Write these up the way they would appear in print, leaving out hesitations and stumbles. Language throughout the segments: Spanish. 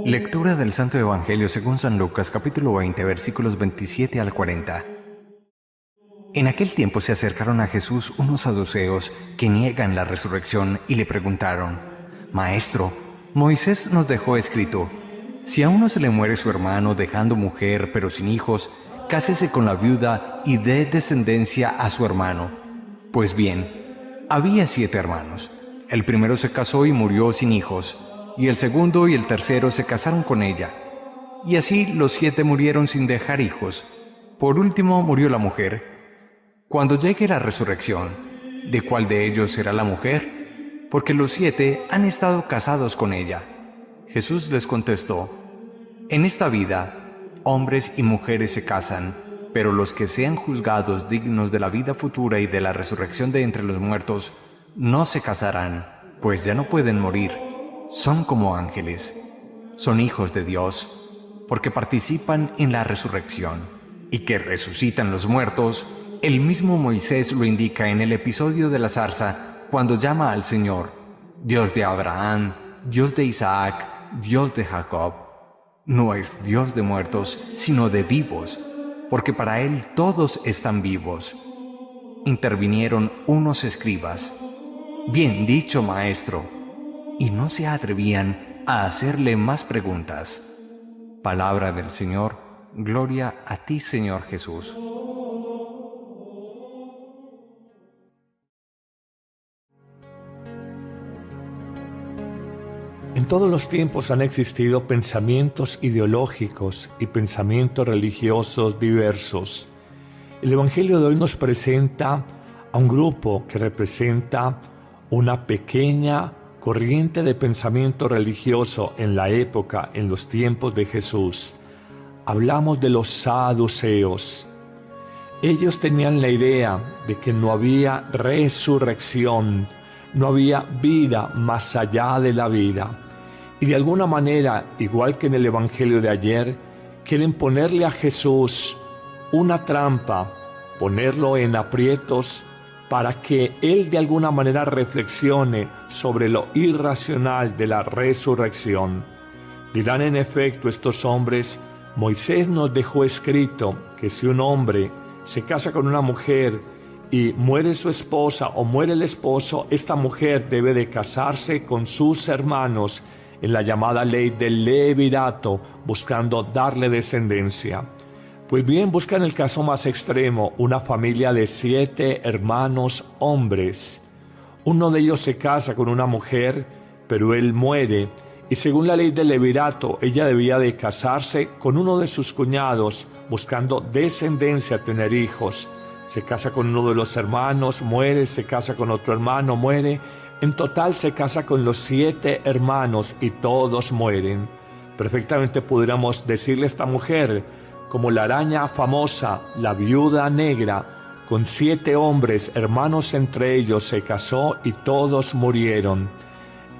Lectura del Santo Evangelio según San Lucas, capítulo 20, versículos 27 al 40. En aquel tiempo se acercaron a Jesús unos saduceos que niegan la resurrección y le preguntaron: Maestro, Moisés nos dejó escrito: si a uno se le muere su hermano dejando mujer pero sin hijos, cásese con la viuda y dé descendencia a su hermano. Pues bien, había 7 hermanos. El primero se casó y murió sin hijos, y el segundo y el tercero se casaron con ella. Y así los 7 murieron sin dejar hijos. Por último murió la mujer. Cuando llegue la resurrección, ¿de cuál de ellos será la mujer? Porque los 7 han estado casados con ella. Jesús les contestó: en esta vida, hombres y mujeres se casan, pero los que sean juzgados dignos de la vida futura y de la resurrección de entre los muertos, no se casarán, pues ya no pueden morir. Son como ángeles. Son hijos de Dios, porque participan en la resurrección. Y que resucitan los muertos, el mismo Moisés lo indica en el episodio de la zarza, cuando llama al Señor Dios de Abraham, Dios de Isaac, Dios de Jacob. No es Dios de muertos, sino de vivos, porque para Él todos están vivos. Intervinieron unos escribas: Bien dicho, maestro. Y no se atrevían a hacerle más preguntas. Palabra del Señor. Gloria a ti, Señor Jesús. En todos los tiempos han existido pensamientos ideológicos y pensamientos religiosos diversos. El Evangelio de hoy nos presenta a un grupo que representa una pequeña corriente de pensamiento religioso en la época, en los tiempos de Jesús. Hablamos de los saduceos. Ellos tenían la idea de que no había resurrección, no había vida más allá de la vida. Y de alguna manera, igual que en el Evangelio de ayer, quieren ponerle a Jesús una trampa, ponerlo en aprietos para que Él de alguna manera reflexione sobre lo irracional de la resurrección. Dirán en efecto estos hombres: Moisés nos dejó escrito que si un hombre se casa con una mujer y muere su esposa o muere el esposo, esta mujer debe de casarse con sus hermanos en la llamada ley del levirato, buscando darle descendencia. Pues bien, buscan el caso más extremo, una familia de 7 hermanos hombres. Uno de ellos se casa con una mujer, pero él muere, y según la ley del levirato, ella debía de casarse con uno de sus cuñados, buscando descendencia, tener hijos. Se casa con uno de los hermanos, muere, se casa con otro hermano, muere. En total se casa con los 7 hermanos y todos mueren. Perfectamente pudiéramos decirle a esta mujer, como la araña famosa, la viuda negra, con 7 hombres, hermanos entre ellos, se casó y todos murieron.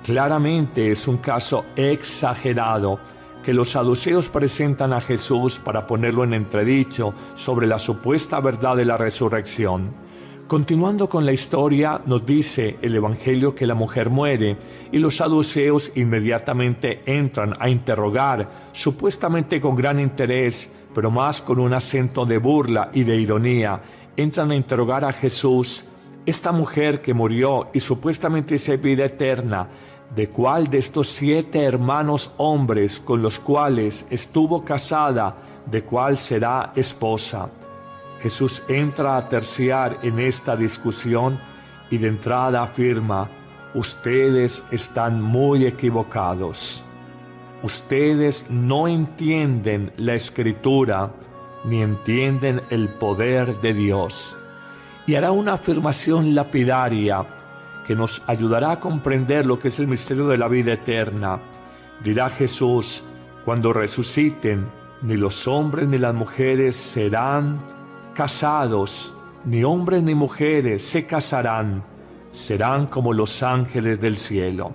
Claramente es un caso exagerado que los saduceos presentan a Jesús para ponerlo en entredicho sobre la supuesta verdad de la resurrección. Continuando con la historia, nos dice el Evangelio que la mujer muere y los saduceos inmediatamente entran a interrogar, supuestamente con gran interés, pero más con un acento de burla y de ironía. Entran a interrogar a Jesús: esta mujer que murió y supuestamente dice vida eterna, ¿de cuál de estos 7 hermanos hombres con los cuales estuvo casada, de cuál será esposa? Jesús entra a terciar en esta discusión y de entrada afirma: ustedes están muy equivocados. Ustedes no entienden la Escritura ni entienden el poder de Dios. Y hará una afirmación lapidaria que nos ayudará a comprender lo que es el misterio de la vida eterna. Dirá Jesús: cuando resuciten, ni los hombres ni las mujeres serán casados, ni hombres ni mujeres se casarán, serán como los ángeles del cielo.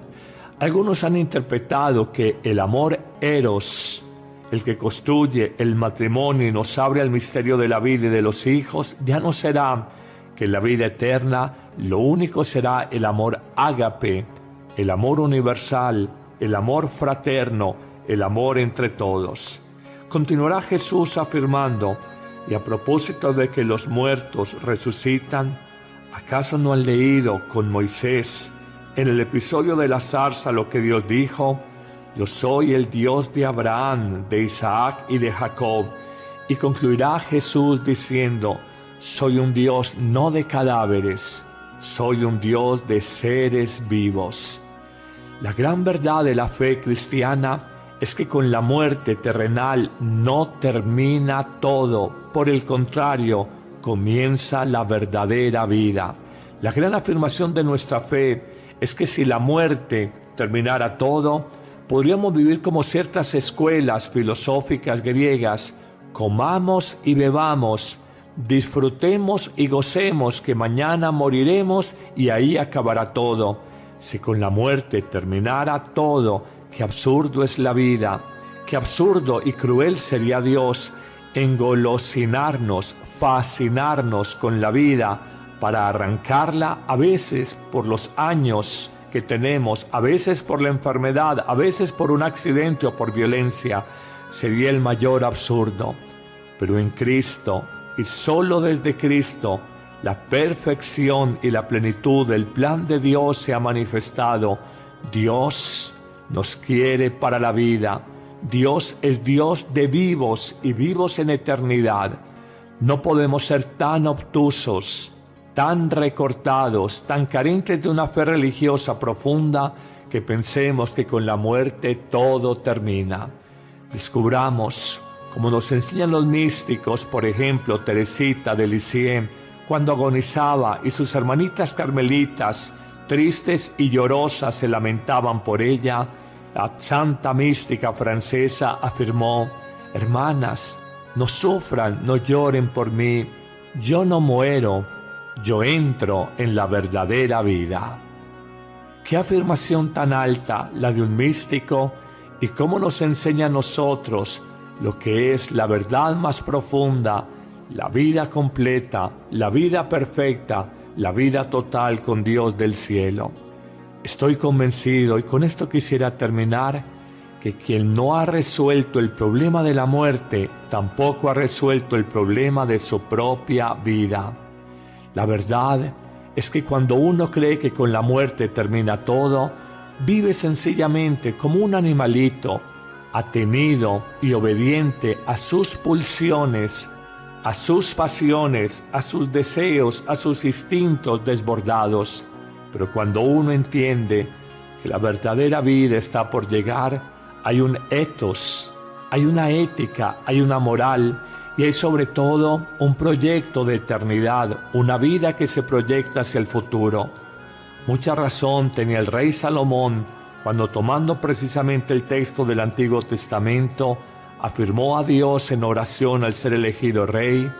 Algunos han interpretado que el amor eros, el que construye el matrimonio y nos abre al misterio de la vida y de los hijos, ya no será, que en la vida eterna lo único será el amor ágape, el amor universal, el amor fraterno, el amor entre todos. Continuará Jesús afirmando, y a propósito de que los muertos resucitan, ¿acaso no han leído con Moisés en el episodio de la zarza lo que Dios dijo? Yo soy el Dios de Abraham, de Isaac y de Jacob. Y concluirá Jesús diciendo, soy un Dios no de cadáveres, soy un Dios de seres vivos. La gran verdad de la fe cristiana es que con la muerte terrenal no termina todo, por el contrario, comienza la verdadera vida. La gran afirmación de nuestra fe es que si la muerte terminara todo, podríamos vivir como ciertas escuelas filosóficas griegas: comamos y bebamos, disfrutemos y gocemos, que mañana moriremos y ahí acabará todo. Si con la muerte terminara todo, qué absurdo es la vida, qué absurdo y cruel sería Dios engolosinarnos, fascinarnos con la vida para arrancarla, a veces por los años que tenemos, a veces por la enfermedad, a veces por un accidente o por violencia. Sería el mayor absurdo. Pero en Cristo, y solo desde Cristo, la perfección y la plenitud del plan de Dios se ha manifestado. Dios nos quiere para la vida. Dios es Dios de vivos y vivos en eternidad. No podemos ser tan obtusos, tan recortados, tan carentes de una fe religiosa profunda que pensemos que con la muerte todo termina. Descubramos, como nos enseñan los místicos, por ejemplo, Teresita de Lisieux, cuando agonizaba y sus hermanitas carmelitas, tristes y llorosas, se lamentaban por ella, la santa mística francesa afirmó: hermanas, no sufran, no lloren por mí, yo no muero, yo entro en la verdadera vida. Qué afirmación tan alta la de un místico, y cómo nos enseña a nosotros lo que es la verdad más profunda, la vida completa, la vida perfecta, la vida total con Dios del cielo. Estoy convencido, y con esto quisiera terminar, que quien no ha resuelto el problema de la muerte, tampoco ha resuelto el problema de su propia vida. La verdad es que cuando uno cree que con la muerte termina todo, vive sencillamente como un animalito, atenido y obediente a sus pulsiones, a sus pasiones, a sus deseos, a sus instintos desbordados. Pero cuando uno entiende que la verdadera vida está por llegar, hay un ethos, hay una ética, hay una moral, y hay sobre todo un proyecto de eternidad, una vida que se proyecta hacia el futuro. Mucha razón tenía el rey Salomón cuando, tomando precisamente el texto del Antiguo Testamento, afirmó a Dios en oración al ser elegido rey: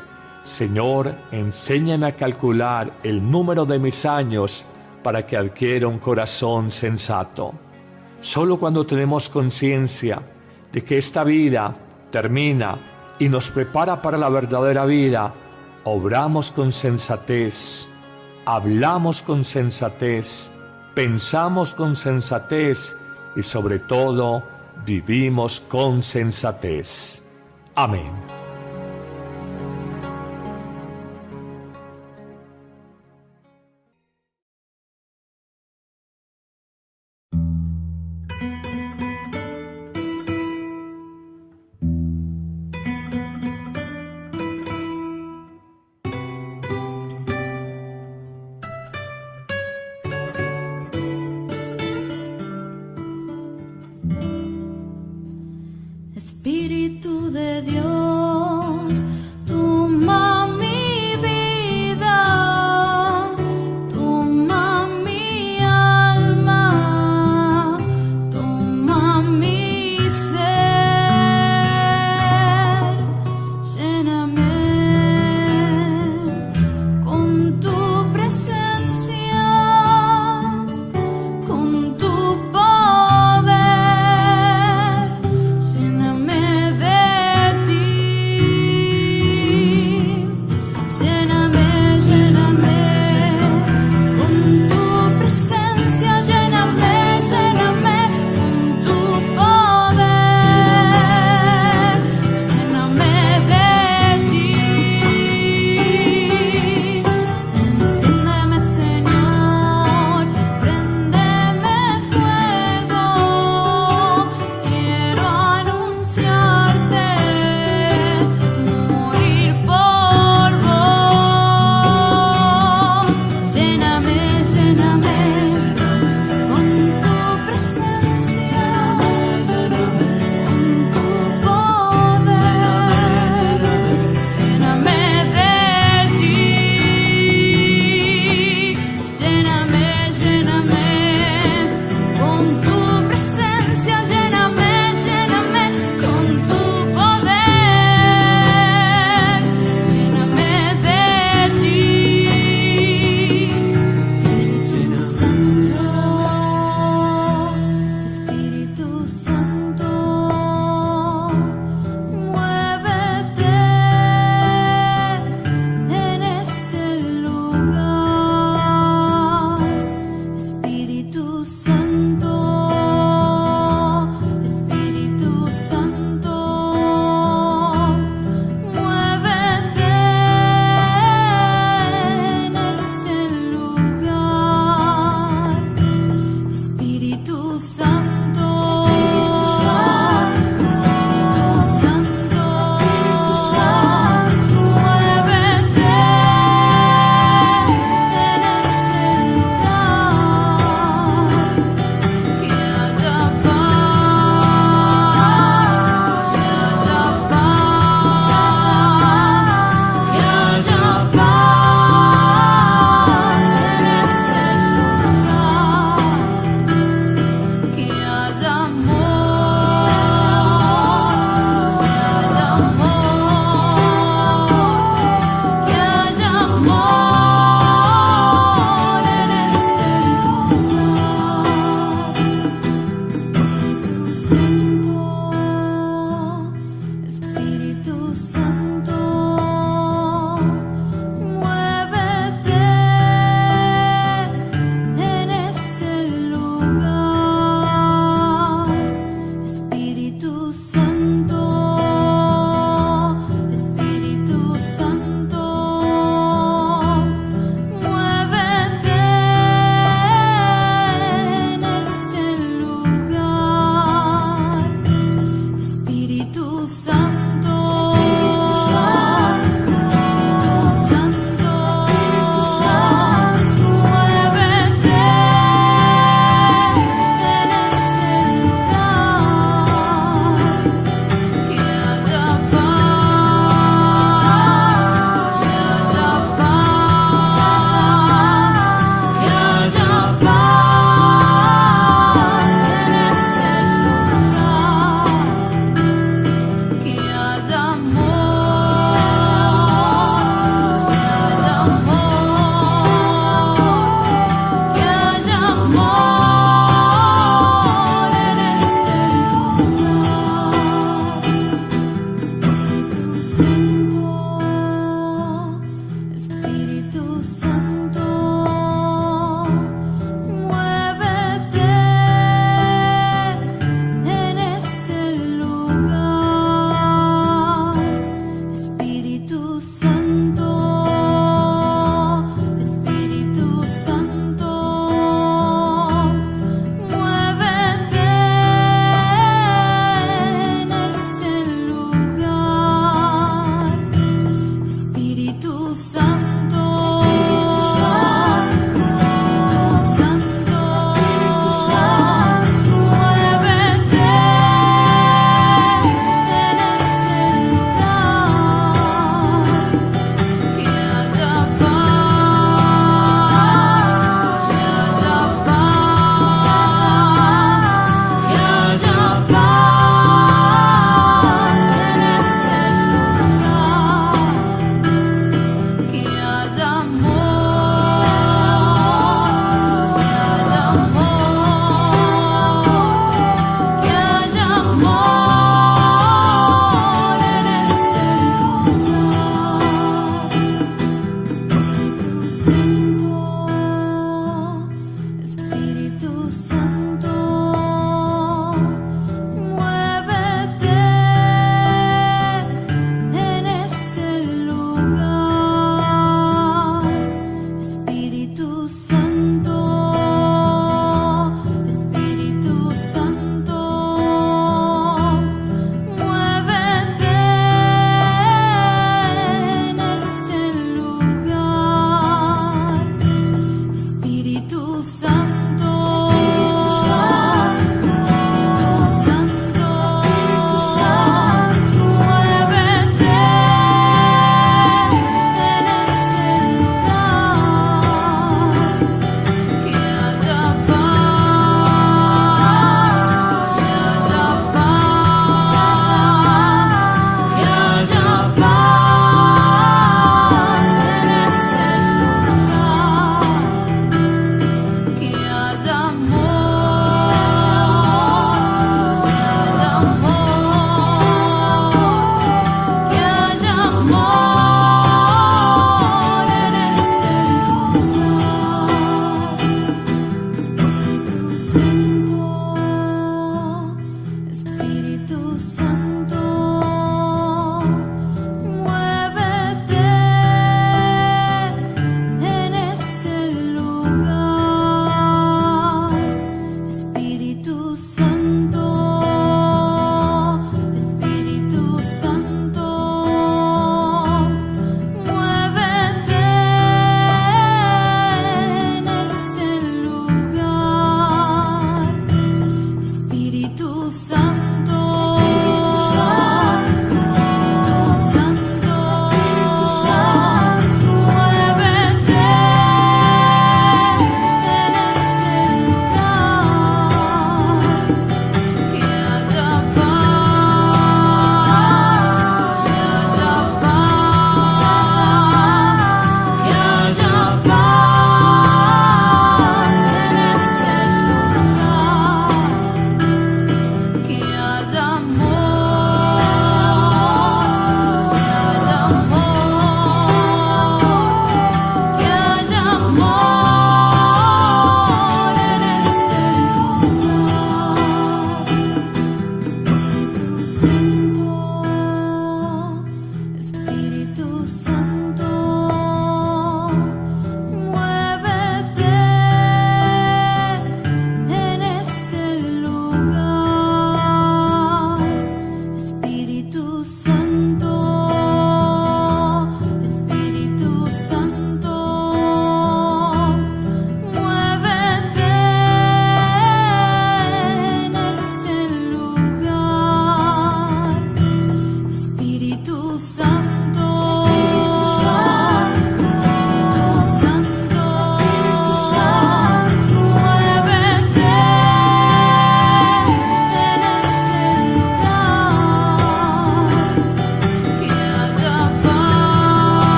Señor, enséñame a calcular el número de mis años para que adquiera un corazón sensato. Solo cuando tenemos conciencia de que esta vida termina y nos prepara para la verdadera vida, obramos con sensatez, hablamos con sensatez, pensamos con sensatez y sobre todo vivimos con sensatez. Amén. Espíritu de Dios, toma mi vida, toma mi alma, toma mi ser, lléname con tu presencia, con tu poder. Lléname de ti. Santo, Espíritu Santo, Espíritu Santo, muévete en este lugar, que haya paz, que haya paz, que haya paz en este lugar. Que haya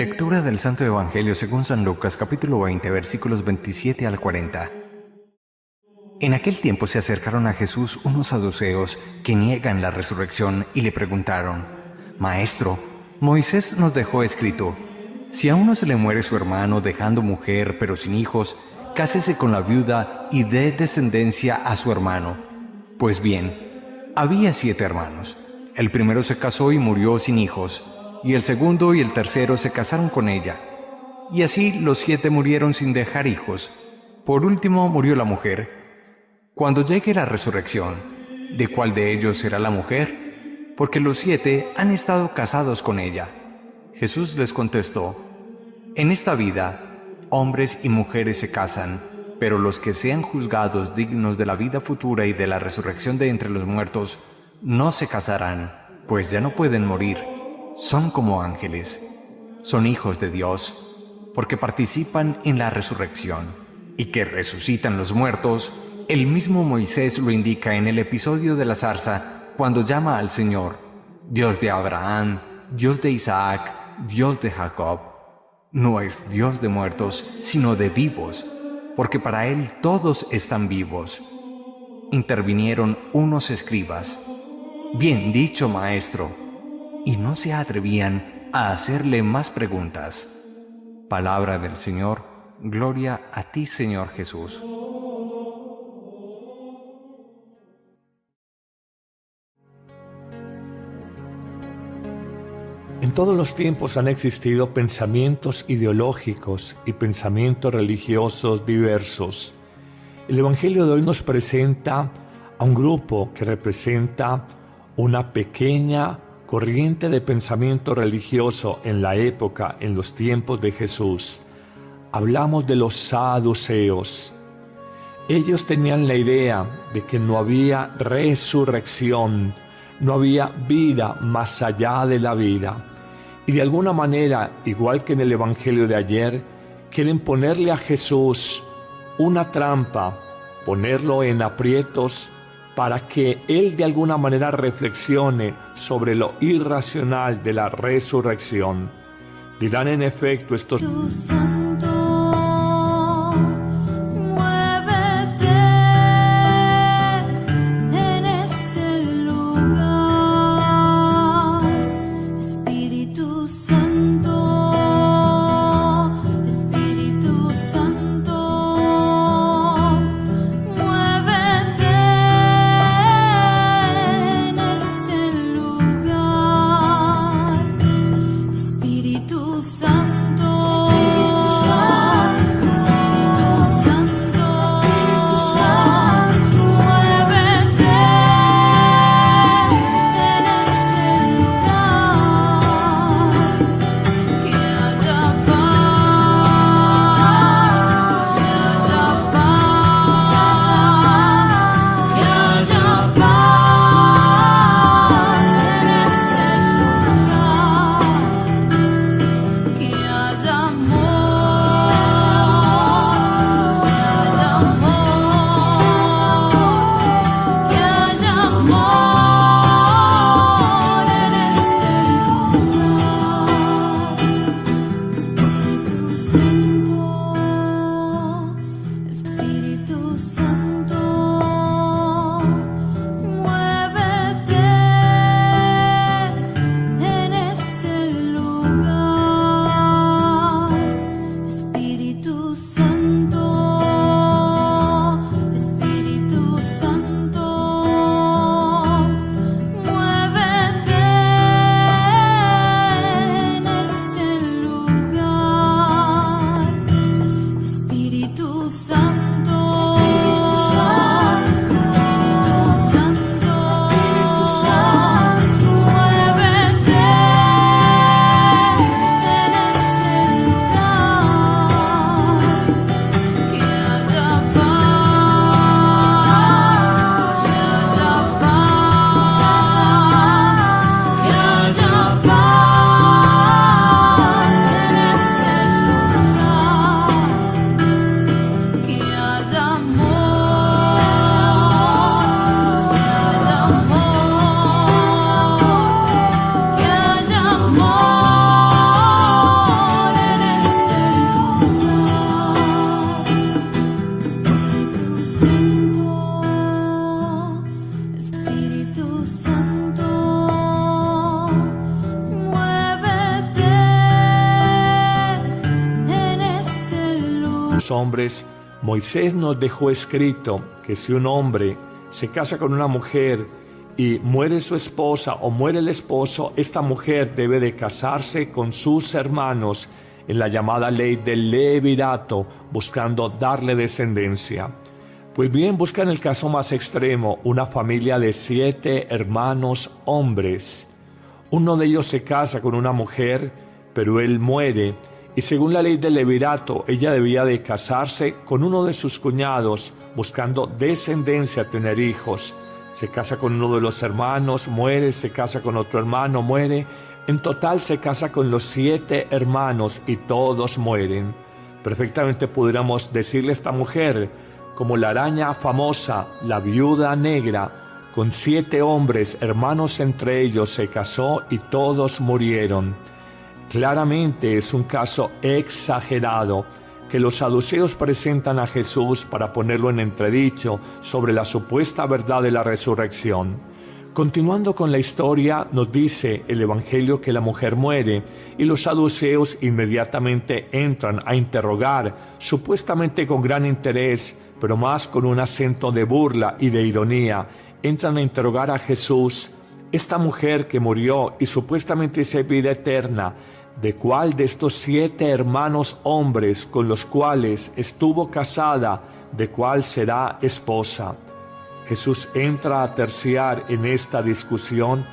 Lectura del Santo Evangelio según San Lucas capítulo 20 versículos 27 al 40. En aquel tiempo se acercaron a Jesús unos saduceos que niegan la resurrección y le preguntaron: Maestro, Moisés nos dejó escrito: si a uno se le muere su hermano dejando mujer pero sin hijos, cásese con la viuda y dé descendencia a su hermano. Pues bien, había 7 hermanos. El primero se casó y murió sin hijos, y el segundo y el tercero se casaron con ella. Y así los 7 murieron sin dejar hijos. Por último murió la mujer. Cuando llegue la resurrección, ¿de cuál de ellos será la mujer? Porque los 7 han estado casados con ella. Jesús les contestó: en esta vida, hombres y mujeres se casan, pero los que sean juzgados dignos de la vida futura y de la resurrección de entre los muertos, no se casarán, pues ya no pueden morir. Son como ángeles. Son hijos de Dios, porque participan en la resurrección. Y que resucitan los muertos, el mismo Moisés lo indica en el episodio de la zarza, cuando llama al Señor Dios de Abraham, Dios de Isaac, Dios de Jacob. No es Dios de muertos, sino de vivos, porque para Él todos están vivos. Intervinieron unos escribas: bien dicho, maestro, y no se atrevían a hacerle más preguntas. Palabra del Señor. Gloria a ti, Señor Jesús. En todos los tiempos han existido pensamientos ideológicos y pensamientos religiosos diversos. El Evangelio de hoy nos presenta a un grupo que representa una pequeña corriente de pensamiento religioso en la época, en los tiempos de Jesús. Hablamos de los saduceos. Ellos tenían la idea de que no había resurrección, no había vida más allá de la vida. Y de alguna manera, igual que en el Evangelio de ayer, quieren ponerle a Jesús una trampa, ponerlo en aprietos para que Él de alguna manera reflexione sobre lo irracional de la resurrección. Dirán en efecto estos: Tu santo, muévete en este lugar. Espíritu Santo, Espíritu Santo, muévete en este lugar. Espíritu Santo, Espíritu los hombres, Moisés nos dejó escrito que si un hombre se casa con una mujer y muere su esposa o muere el esposo, esta mujer debe de casarse con sus hermanos en la llamada ley del levirato, buscando darle descendencia. Pues bien, buscan el caso más extremo, una familia de 7 hermanos hombres. Uno de ellos se casa con una mujer, pero él muere, y según la ley del levirato, ella debía de casarse con uno de sus cuñados, buscando descendencia, tener hijos. Se casa con uno de los hermanos, muere, se casa con otro hermano, muere. En total se casa con los 7 hermanos y todos mueren. Perfectamente pudiéramos decirle a esta mujer, como la araña famosa, la viuda negra, con 7 hombres, hermanos entre ellos, se casó y todos murieron. Claramente es un caso exagerado que los saduceos presentan a Jesús para ponerlo en entredicho sobre la supuesta verdad de la resurrección. Continuando con la historia, nos dice el Evangelio que la mujer muere y los saduceos inmediatamente entran a interrogar, supuestamente con gran interés, pero más con un acento de burla y de ironía. Entran a interrogar a Jesús, esta mujer que murió y supuestamente dice vida eterna, ¿de cuál de estos 7 hermanos hombres con los cuales estuvo casada, de cuál será esposa? Jesús entra a terciar en esta discusión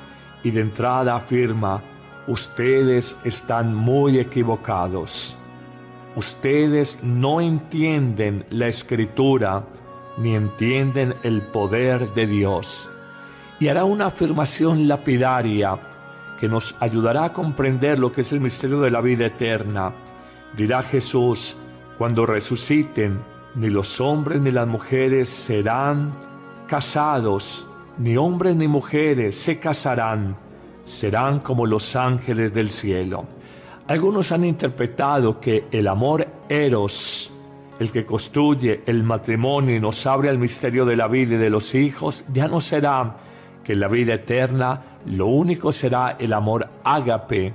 y de entrada afirma, ustedes están muy equivocados. Ustedes no entienden la Escritura ni entienden el poder de Dios. Y hará una afirmación lapidaria que nos ayudará a comprender lo que es el misterio de la vida eterna. Dirá Jesús, cuando resuciten, ni los hombres ni las mujeres serán casados, ni hombres ni mujeres se casarán, serán como los ángeles del cielo. Algunos han interpretado que el amor eros, el que construye el matrimonio y nos abre al misterio de la vida y de los hijos, ya no será, que en la vida eterna lo único será el amor ágape,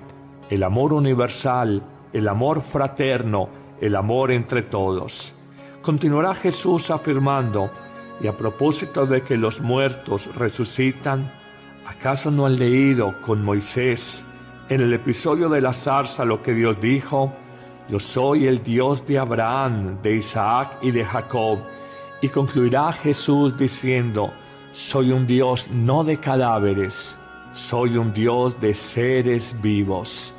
el amor universal, el amor fraterno, el amor entre todos. Continuará Jesús afirmando, y a propósito de que los muertos resucitan, ¿acaso no han leído con Moisés en el episodio de la zarza lo que Dios dijo? Yo soy el Dios de Abraham, de Isaac y de Jacob. Y concluirá Jesús diciendo, soy un Dios no de cadáveres, soy un Dios de seres vivos.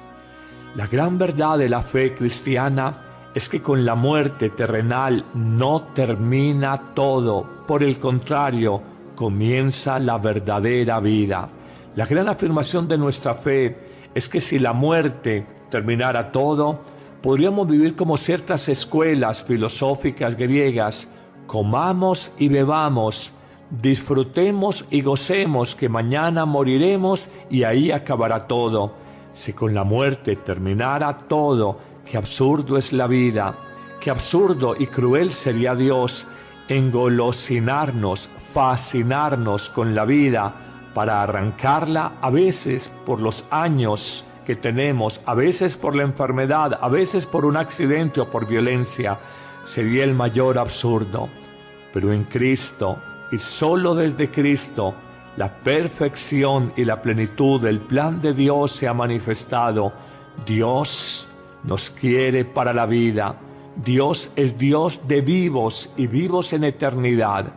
La gran verdad de la fe cristiana es que con la muerte terrenal no termina todo, por el contrario, comienza la verdadera vida. La gran afirmación de nuestra fe es que si la muerte terminara todo, podríamos vivir como ciertas escuelas filosóficas griegas, comamos y bebamos, disfrutemos y gocemos que mañana moriremos y ahí acabará todo. Si con la muerte terminara todo, qué absurdo es la vida, qué absurdo y cruel sería Dios engolosinarnos, fascinarnos con la vida para arrancarla a veces por los años que tenemos, a veces por la enfermedad, a veces por un accidente o por violencia. Sería el mayor absurdo. Pero en Cristo, y solo desde Cristo, la perfección y la plenitud del plan de Dios se ha manifestado. Dios nos quiere para la vida. Dios es Dios de vivos y vivos en eternidad.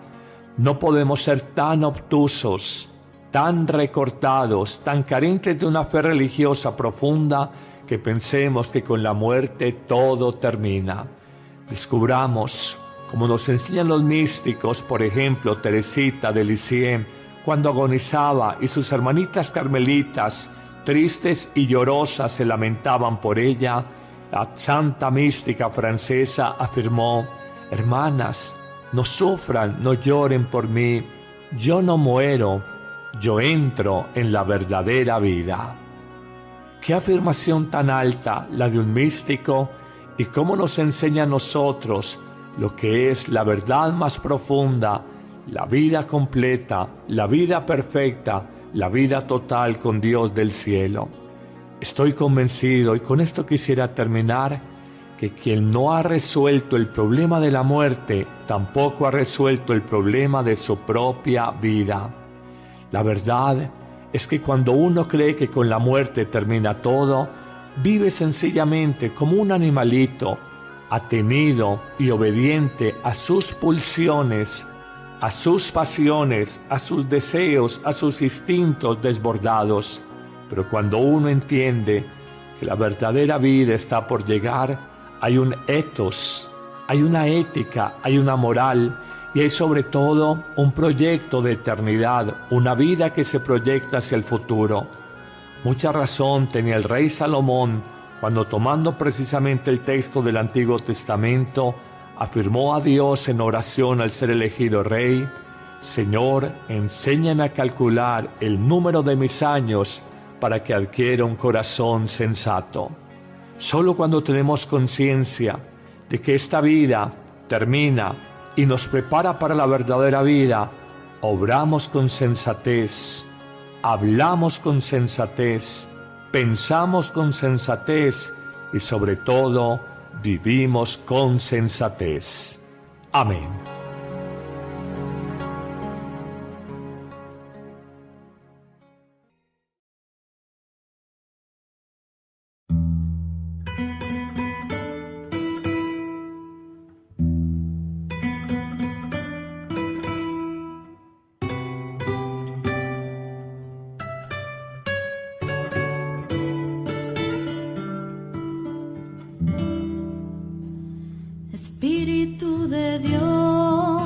No podemos ser tan obtusos, tan recortados, tan carentes de una fe religiosa profunda que pensemos que con la muerte todo termina. Descubramos, como nos enseñan los místicos, por ejemplo, Teresita de Lisieux, cuando agonizaba y sus hermanitas carmelitas, tristes y llorosas, se lamentaban por ella, la santa mística francesa afirmó, hermanas, no sufran, no lloren por mí, yo no muero, yo entro en la verdadera vida. Qué afirmación tan alta la de un místico, y cómo nos enseña a nosotros lo que es la verdad más profunda, la vida completa, la vida perfecta, la vida total con Dios del cielo. Estoy convencido, y con esto quisiera terminar, que quien no ha resuelto el problema de la muerte, tampoco ha resuelto el problema de su propia vida. La verdad es que cuando uno cree que con la muerte termina todo, vive sencillamente como un animalito, atenido y obediente a sus pulsiones, a sus pasiones, a sus deseos, a sus instintos desbordados. Pero cuando uno entiende que la verdadera vida está por llegar, hay un ethos, hay una ética, hay una moral y hay sobre todo un proyecto de eternidad, una vida que se proyecta hacia el futuro. Mucha razón tenía el rey Salomón cuando, tomando precisamente el texto del Antiguo Testamento, afirmó a Dios en oración al ser elegido rey: Señor, enséñame a calcular el número de mis años para que adquiera un corazón sensato. Solo cuando tenemos conciencia de que esta vida termina y nos prepara para la verdadera vida, obramos con sensatez, hablamos con sensatez, pensamos con sensatez y sobre todo vivimos con sensatez. Amén. Espíritu de Dios,